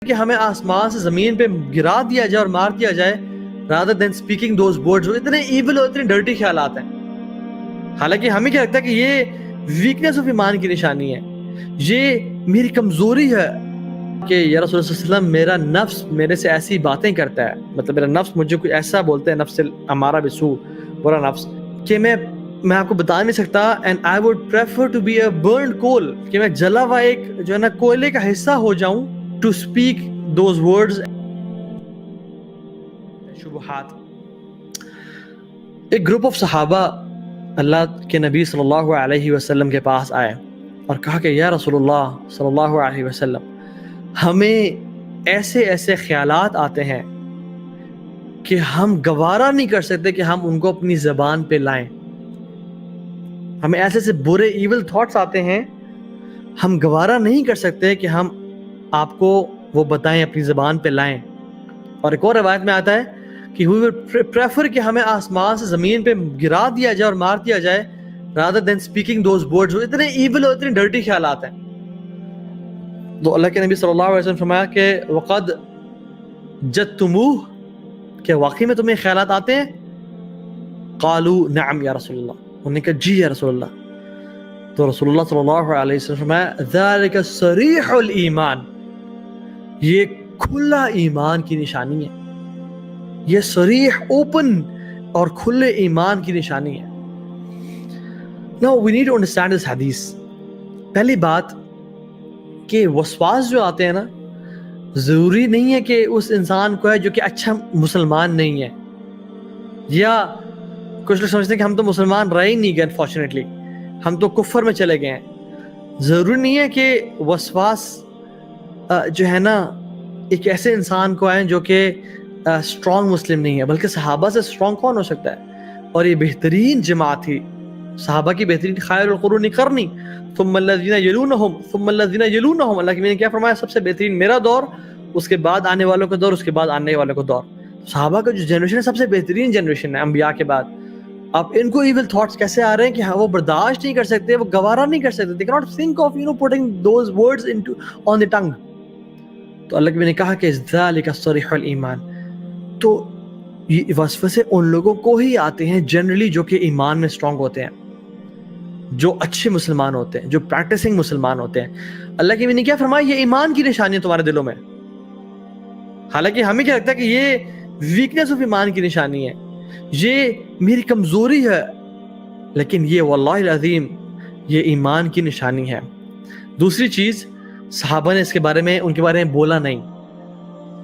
کہ ہمیں آسمان سے زمین پہ گرا دیا جائے اور مار دیا جائے rather than speaking those words. اتنے ایول اور اتنے ڈرٹی خیالات ہیں. حالانکہ ہمیں کیا لگتا ہے کہ یہ ویکنیس آف ایمان کی نشانی ہے, یہ میری کمزوری ہے کہ یا رسول اللہ صلی اللہ علیہ وسلم میرا نفس میرے سے ایسی باتیں کرتا ہے, مطلب میرا نفس مجھے کوئی ایسا بولتا ہے, نفس ہمارا بسو برا نفس, کہ میں آپ کو بتا نہیں سکتا. And I would prefer to be a burned coal, کہ میں جلا ہوا ایک جو ہے نا کوئلے کا حصہ ہو جاؤں, ٹو اسپیک دوز ورڈز. شبہات. ایک گروپ آف صحابہ اللہ کے نبی صلی اللہ علیہ وسلم کے پاس آئے اور کہا کہ یا رسول اللہ صلی اللہ علیہ وسلم, ہمیں ایسے ایسے خیالات آتے ہیں کہ ہم گوارا نہیں کر سکتے کہ ہم ان کو اپنی زبان پہ لائیں. ہمیں ایسے ایسے برے ایول تھاٹس آتے ہیں, ہم گوارا نہیں کر سکتے کہ ہم آپ کو وہ بتائیں, اپنی زبان پہ لائیں. اور ایک اور روایت میں آتا ہے کہ we would prefer کہ ہمیں آسمان سے زمین پہ گرا دیا جائے اور مار دیا جائے rather than speaking those words. اتنے ایول اور اتنے ڈرٹی خیالات ہیں. تو اللہ کے نبی صلی اللہ علیہ وسلم فرمایا کہ وقد جدتموہ, کہ واقعی میں تمہیں خیالات آتے ہیں؟ قالوا نعم یا رسول اللہ, انہوں نے کہا جی یا رسول اللہ. تو رسول اللہ صلی اللہ علیہ وسلم فرمایا ذالک صریح الایمان, یہ کھلا ایمان کی نشانی ہے, یہ صریح اوپن اور کھلے ایمان کی نشانی ہے. Now we need to understand this hadith. پہلی بات کہ وسواس جو آتے ہیں نا, ضروری نہیں ہے کہ اس انسان کو ہے جو کہ اچھا مسلمان نہیں ہے, یا کچھ لوگ سمجھتے ہیں کہ ہم تو مسلمان رہے ہی نہیں گئے, انفارچونیٹلی ہم تو کفر میں چلے گئے ہیں. ضروری نہیں ہے کہ وسواس جو ہے نا ایک ایسے انسان کو آئے جو کہ اسٹرانگ مسلم نہیں ہے, بلکہ صحابہ سے اسٹرانگ کون ہو سکتا ہے؟ اور یہ بہترین جماعت تھی صحابہ کی, بہترین خیر القرون قرنی ثم الذین یلونہم ثم الذین یلونہم. اللہ کی میں نے کیا فرمایا؟ سب سے بہترین میرا دور, اس کے بعد آنے والوں کا دور, اس کے بعد آنے والوں کا دور. صحابہ کا جو جنریشن ہے سب سے بہترین جنریشن ہے انبیاء کے بعد. اب ان کو ایول تھاٹس کیسے آ رہے ہیں کہ ہاں وہ برداشت نہیں کر سکتے, وہ گوارا نہیں کر سکتے, they cannot think of putting those words into on the tongue. تو اللہ کی میں نے کہا کہ ذالک صریح الایمان. تو یہ وسوسے ان لوگوں کو ہی آتے ہیں جنرلی جو کہ ایمان میں اسٹرانگ ہوتے ہیں, جو اچھے مسلمان ہوتے ہیں, جو پریکٹسنگ مسلمان ہوتے ہیں. اللہ کی میں نے کیا فرمایا؟ یہ ایمان کی نشانی ہے تمہارے دلوں میں. حالانکہ ہمیں کیا لگتا ہے کہ یہ ویکنیس آف ایمان کی نشانی ہے, یہ میری کمزوری ہے, لیکن یہ واللہ العظیم یہ ایمان کی نشانی ہے. دوسری چیز, صحابہ نے اس کے بارے میں, ان کے بارے میں بولا نہیں,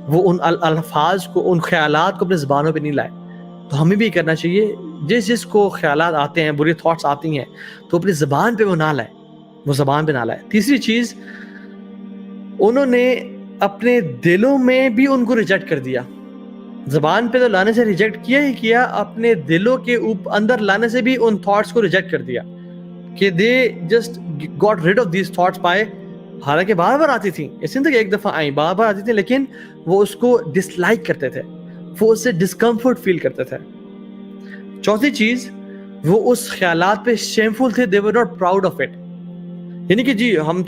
وہ ان الفاظ کو, ان خیالات کو اپنے زبانوں پہ نہیں لائے. تو ہمیں بھی کرنا چاہیے, جس کو خیالات آتے ہیں, بری تھاٹس آتی ہیں, تو اپنی زبان پہ وہ نہ لائے, وہ زبان پہ نہ لائے. تیسری چیز, انہوں نے اپنے دلوں میں بھی ان کو ریجیکٹ کر دیا. زبان پہ تو لانے سے ریجیکٹ کیا ہی کیا, اپنے دلوں کے اندر لانے سے بھی ان تھاٹس کو ریجیکٹ کر دیا, کہ دے just got rid of these thoughts bye. حالانکہ بار بار آتی تھیں, اس لیے کہ ایک دفعہ آئیں, بار بار آتی تھیں, لیکن وہ اس کو ڈس لائک کرتے تھے, وہ اس سے ڈسکمفرٹ فیل کرتے تھے. چوتھی چیز, وہ اس خیالات پہ شیمفل تھے, they were not proud of it. یعنی کہ جی میں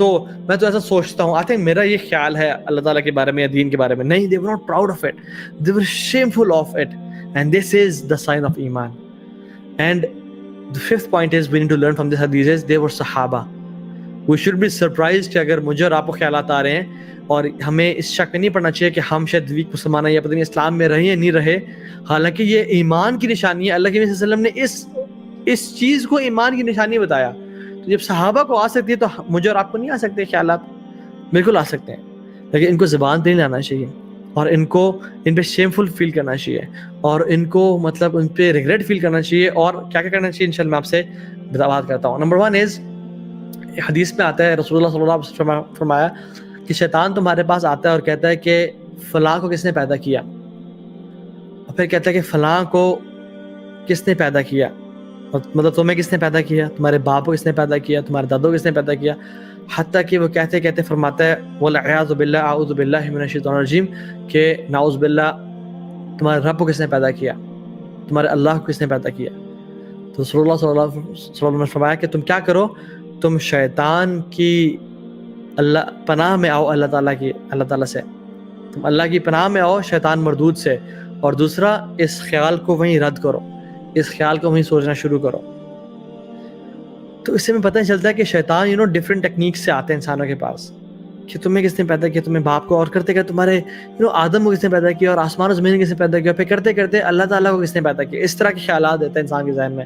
تو ایسا سوچتا ہوں, I think میرا یہ خیال ہے اللہ تعالیٰ کے بارے میں یا دین کے بارے میں. نہیں, they were not proud of it, they were shameful of it, and this is the sign of iman. And the fifth point is we need to learn from this hadith is they were sahaba. We should be surprised کہ اگر مجھے اور آپ کو خیالات آ رہے ہیں, اور ہمیں اس شک میں نہیں پڑنا چاہیے کہ ہم شاید ویک مسلمان ہیں یا پتہ نہیں اسلام میں رہے یا نہیں رہے. حالانکہ یہ ایمان کی نشانی ہے. اللہ کے نبی صلی اللہ علیہ وسلم نے اس چیز کو ایمان کی نشانی بتایا. تو جب صحابہ کو آ سکتی ہے تو مجھے اور آپ کو نہیں آ سکتے خیالات؟ بالکل آ سکتے ہیں, لیکن ان کو زبان پہ نہیں لانا چاہیے, اور ان پہ شیمفل فیل کرنا چاہیے, اور ان کو مطلب ان پہ ریگریٹ فیل کرنا چاہیے. اور کیا کیا کرنا چاہیے انشاءاللہ میں آپ سے بات کرتا ہوں. نمبر 1 از, حدیث میں آتا ہے رسول اللہ صلی اللہ علیہ وسلم فرمایا کہ شیطان تمہارے پاس آتا ہے اور کہتا ہے کہ فلاں کو کس نے پیدا کیا, اور پھر کہتا ہے کہ فلاں کو کس نے پیدا کیا, مطلب تمہیں کس نے پیدا کیا, تمہارے باپ کو کس نے پیدا کیا, تمہارے دادوں کو کس نے پیدا کیا, حتیٰ کہ وہ کہتے کہتے فرماتا ہے والعیاذ باللہ اعوذ باللہ من الشیطان الرجیم, کہ نعوذ باللہ تمہارے رب کو کس نے پیدا کیا, تمہارے اللہ کو کس نے پیدا کیا. تو رسول اللہ صلی اللہ علیہ وسلم نے فرمایا کہ تم کیا کرو, تم شیطان کی پناہ میں آؤ اللہ تعالیٰ سے, تم اللہ کی پناہ میں آؤ شیطان مردود سے. اور دوسرا اس خیال کو وہیں رد کرو, اس خیال کو وہیں سوچنا شروع کرو. تو اس سے ہمیں پتہ چلتا ہے کہ شیطان ڈفرینٹ ٹیکنیکس سے آتے ہیں انسانوں کے پاس, کہ تمہیں کس نے پیدا کیا, تمہیں باپ کو, اور کرتے کرتے تمہارے آدم کو کس نے پیدا کیا, اور آسمان و زمین کس نے پیدا کیا, پھر کرتے کرتے اللہ تعالیٰ کو کس نے پیدا کیا. اس طرح کے خیالات دیتے ہیں انسان کے ذہن میں.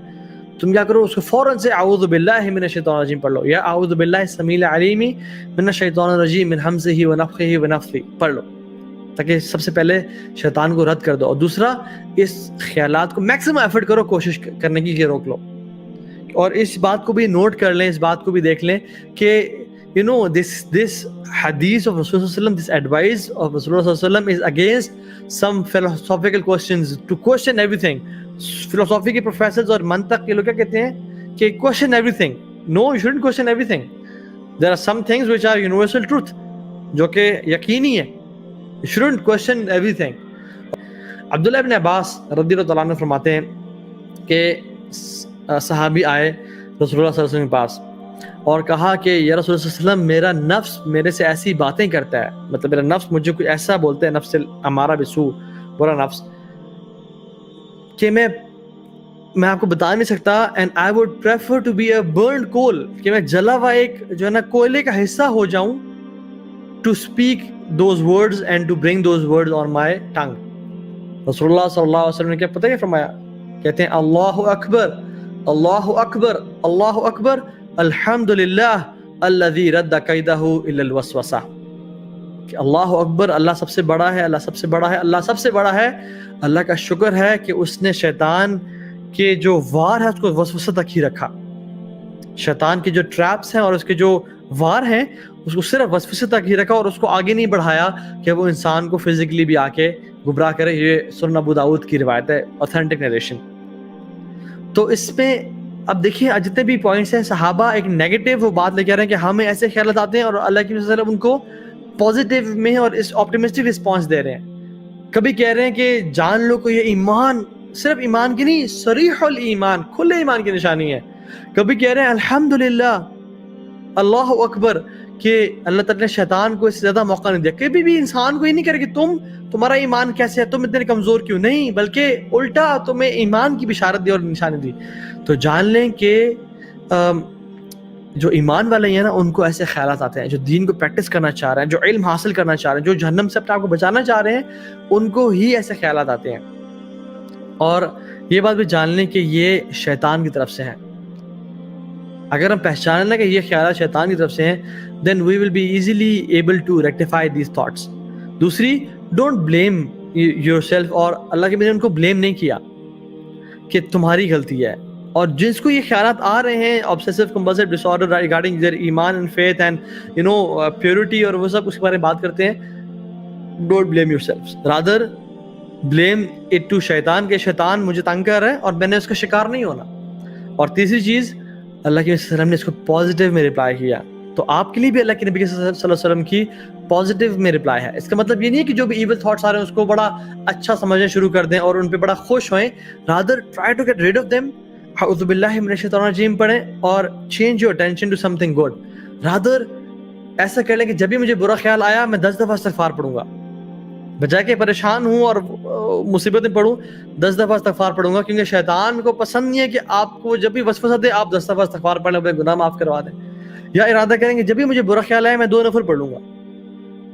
تم کیا کرو, اس کو فوراً سے اعوذ باللہ من الشیطان الرجیم پڑھ لو, یا اعوذ باللہ السمیع العلیم من الشیطان الرجیم من ہمزہ ونفخہ ونفثہ پڑھ لو, تاکہ سب سے پہلے شیطان کو رد کر دو. اور دوسرا اس خیالات کو میکسیمم ایفرٹ کرو, کوشش کرنے کی کہ روک لو. اور اس بات کو بھی نوٹ کر لیں, اس بات کو بھی دیکھ لیں کہ this hadith of Rasulullah, this advice of Rasulullah is against some philosophical questions, to question everything. فلسفی کے پروفیسرز اور منطق کے لوگ کیا کہتے ہیں کہ question everything. No, you shouldn't question everything. There are some things which are universal truth, جو کہ یقینی ہے. You shouldn't question everything. عبداللہ ابن عباس رضی اللہ تعالیٰ عنہ فرماتے ہیں کہ صحابی آئے رسول اللہ صلی اللہ علیہ وسلم کے پاس اور کہا کہ یا رسول اللہ صلی اللہ علیہ وسلم, میرا نفس میرے سے ایسی باتیں کرتا ہے, مطلب میرا نفس مجھے کچھ ایسا بولتا ہے, نفس امارہ بسو, برا نفس, کہ میں آپ کو بتا نہیں سکتا. And I would prefer to be a burned coal, کہ میں جلا ہوا ایک جو ہے نا کوئلے کا حصہ ہو جاؤں, to speak those words and to bring those words on my tongue. رسول اللہ صلی اللہ علیہ وسلم نے کیا پتہ کیا فرمایا, کہتے ہیں اللہ اکبر اللہ اکبر اللہ اکبر الحمدللہ الذی رد کیدہ الی الوسوسہ. کہ اللہ اکبر, اللہ سب سے بڑا ہے, اللہ سب سے بڑا ہے, اللہ سب سے بڑا ہے. اللہ کا شکر ہے کہ اس نے شیطان کے جو وار ہے اس کو وسوسہ تک ہی رکھا. شیطان کے جو ٹریپس ہیں اور اس کے جو وار ہیں اس کو صرف وسوسے تک ہی رکھا, اور اس کو آگے نہیں بڑھایا کہ وہ انسان کو فزیکلی بھی آ کے گمراہ کرے. یہ سنن ابو داؤد کی روایت ہے, اوتھینٹک نیریشن. تو اس میں اب دیکھیں جتنے بھی پوائنٹس ہیں, صحابہ ایک نیگیٹو وہ بات لے کے آ رہے ہیں کہ ہمیں ایسے خیالات آتے ہیں, اور اللہ کے رسول ان کو پازیٹیو میں اور اس آپٹیمسٹک رسپانس دے رہے ہیں. کبھی کہہ رہے ہیں کہ جان لو کہ یہ ایمان صرف ایمان کی نہیں, صریح الایمان, کھلے ایمان کی نشانی ہے. کبھی کہہ رہے ہیں الحمدللہ اللہ اکبر, کہ اللہ تعالیٰ نے شیطان کو اس سے زیادہ موقع نہیں دیا. کبھی بھی انسان کو یہ نہیں کہہ رہے کہ تمہارا ایمان کیسے ہے, تم اتنے کمزور کیوں, نہیں, بلکہ الٹا تمہیں ایمان کی بشارت دی اور نشانی دی. تو جان لیں کہ جو ایمان والے ہیں نا, ان کو ایسے خیالات آتے ہیں, جو دین کو پریکٹس کرنا چاہ رہے ہیں, جو علم حاصل کرنا چاہ رہے ہیں, جو جہنم سے اپنے آپ کو بچانا چاہ رہے ہیں, ان کو ہی ایسے خیالات آتے ہیں. اور یہ بات بھی جان لیں کہ یہ شیطان کی طرف سے ہیں. اگر ہم پہچان لیں کہ یہ خیالات شیطان کی طرف سے ہیں, then we will be easily able to rectify these thoughts. دوسری, don't blame yourself, اور اللہ کے بندے نے ان کو blame نہیں کیا کہ تمہاری غلطی ہے. اور جس کو یہ خیالات آ رہے ہیں obsessive compulsive disorder regarding their ایمان and faith and purity, اور وہ سب اس کے بارے میں بات کرتے ہیں, don't blame yourselves, rather blame it to شیطان, کہ شیطان مجھے تنگ کر رہا ہے اور میں نے اس کا شکار نہیں ہونا. اور تیسری چیز, اللہ کے نبی نے اس کو پازیٹیو میں رپلائی کیا, تو آپ کے لیے بھی اللہ کے نبی صلی اللہ علیہ وسلم کی پازیٹیو میں رپلائی ہے. اس کا مطلب یہ نہیں ہے کہ جو بھی ایول تھاٹس آ رہے ہیں اس کو بڑا اچھا سمجھنا شروع کر دیں اور ان پہ بڑا خوش ہوئیں. rather try to get rid of them, اعوذ باللہ من الشیطان الرجیم پڑھیں اور change your attention to something good. rather ایسا کر لیں کہ جب بھی مجھے برا خیال آیا میں 10 دفعہ استغفار پڑھوں گا, بجائے کہ پریشان ہوں اور مصیبتیں پڑھوں 10 دفعہ استغفار پڑھوں گا, کیونکہ شیطان کو پسند نہیں ہے کہ آپ کو جب بھی وسوسہ دے آپ 10 دفعہ استغفار پڑھ لیں, اپنے گناہ معاف کروا دیں. یا ارادہ کریں کہ جب بھی مجھے برا خیال آئے میں 2 نفل پڑھ لوں گا,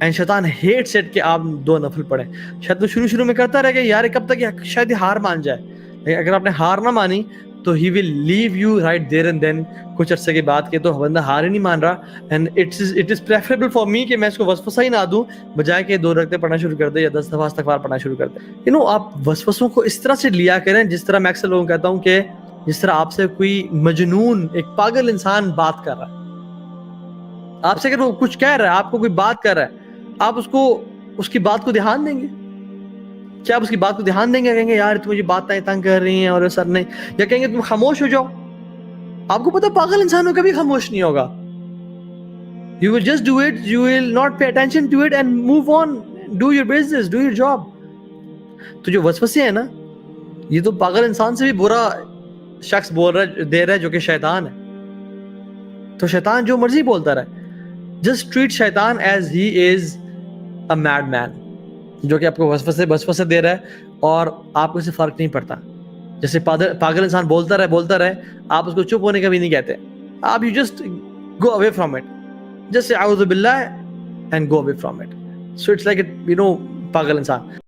اینڈ شیطان ہیٹ سیٹ کہ آپ 2 نفل پڑھیں. شاید تو شروع میں کرتا رہے کہ یار کب تک شاید یہ ہار مان جائے, لیکن اگر آپ نے ہار نہ مانی تو he will leave you right there and then. کچھ عرصے کے بعد کہ تو بندہ ہار ہی نہیں مان رہا, and it is preferable for me کہ میں اس کو وسوسہ ہی نہ دوں, بجائے کہ 2 رکعتیں پڑھنا شروع کر دے یا 10 دفعہ استغفار پڑھنا شروع کر دے. آپ وسوسوں کو اس طرح سے لیا کریں جس طرح میں اکثر لوگوں کو کہتا ہوں کہ جس طرح آپ سے کوئی مجنون ایک پاگل انسان بات کر رہا ہے. آپ سے اگر وہ کچھ کہہ رہا ہے, آپ کو کوئی بات کر رہا ہے, آپ اس کی بات کو دھیان دیں گے؟ کیا آپ اس کی بات کو دھیان دیں گے؟ کہیں گے یار تم مجھے باتیں تنگ کر رہی ہیں اور سر نہیں, یا کہیں گے تم خاموش ہو جاؤ؟ آپ کو پتہ پاگل انسانوں کبھی خاموش نہیں ہوگا. You will just do it, you will not pay attention to it and move on, do your business, do your job. تو جو وسوسے ہیں نا, یہ تو پاگل انسان سے بھی برا شخص دے رہا ہے جو کہ شیطان ہے. تو شیطان جو مرضی بولتا رہے, just treat شیطان as he is a madman. جو کہ آپ کو وسوسے دے رہا ہے اور آپ کو اس سے فرق نہیں پڑتا. جیسے پاگل انسان بولتا رہے آپ اس کو چپ ہونے کا بھی نہیں کہتے. آپ you just go away from it, just اعوذ باللہ and go away from it. So it's like پاگل انسان.